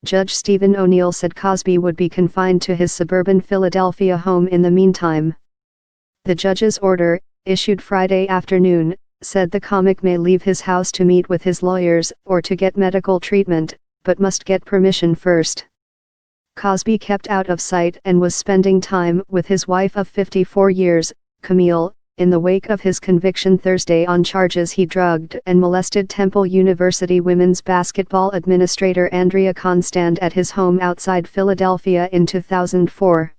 Judge Steven ONeill said Cosby would be confined to his suburban Philadelphia home in the meantime. The judge's order, issued Friday afternoon, said the comic may leave his house to meet with his lawyers or to get medical treatment, but must get permission first. Cosby kept out of sight and was spending time with his wife of 54 years, Camille, in the wake of his conviction Thursday on charges he drugged and molested Temple University women's basketball administrator Andrea Constand at his home outside Philadelphia in 2004.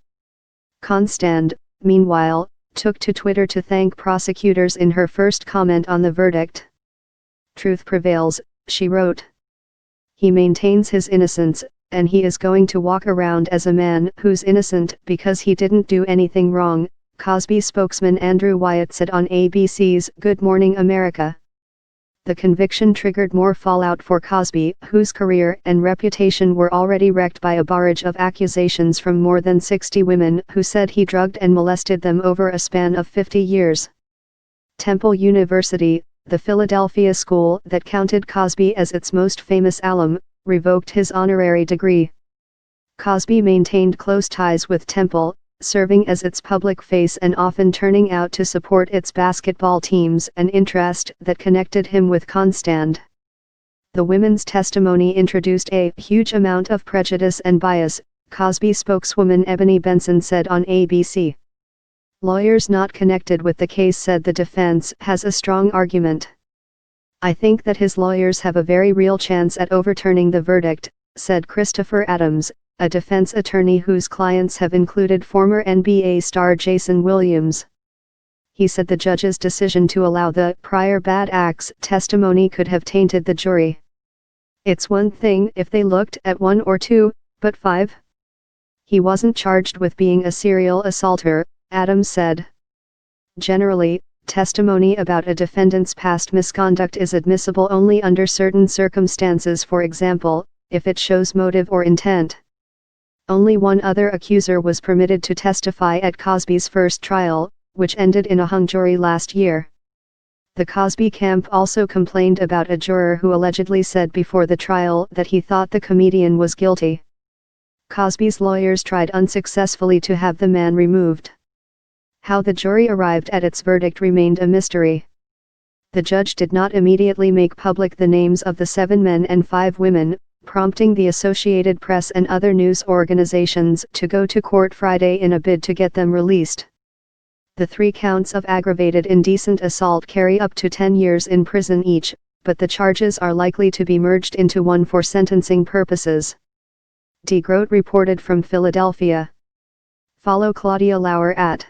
Constand, meanwhile, took to Twitter to thank prosecutors in her first comment on the verdict. "Truth prevails," she wrote. "He maintains his innocence, and he is going to walk around as a man who's innocent because he didn't do anything wrong," Cosby spokesman Andrew Wyatt said on ABC's Good Morning America. The conviction triggered more fallout for Cosby, whose career and reputation were already wrecked by a barrage of accusations from more than 60 women who said he drugged and molested them over a span of 50 years. Temple University, the Philadelphia school that counted Cosby as its most famous alum, revoked his honorary degree. Cosby maintained close ties with Temple, serving as its public face and often turning out to support its basketball teams, an interest that connected him with Constand. The women's testimony introduced a huge amount of prejudice and bias, Cosby spokeswoman Ebony Benson said on ABC. Lawyers not connected with the case said the defense has a strong argument. "I think that his lawyers have a very real chance at overturning the verdict," said Christopher Adams, a defense attorney whose clients have included former NBA star Jason Williams. He said the judge's decision to allow the prior bad acts testimony could have tainted the jury. "It's one thing if they looked at 1 or 2, but 5? He wasn't charged with being a serial assaulter," Adams said. "Generally, testimony about a defendant's past misconduct is admissible only under certain circumstances, for example, if it shows motive or intent." Only one other accuser was permitted to testify at Cosby's first trial, which ended in a hung jury last year. The Cosby camp also complained about a juror who allegedly said before the trial that he thought the comedian was guilty. Cosby's lawyers tried unsuccessfully to have the man removed. How the jury arrived at its verdict remained a mystery. The judge did not immediately make public the names of the 7 men and 5 women, prompting the Associated Press and other news organizations to go to court Friday in a bid to get them released. The 3 counts of aggravated indecent assault carry up to 10 years in prison each, but the charges are likely to be merged into one for sentencing purposes. Decries reported from Philadelphia. Follow Claudia Lauer at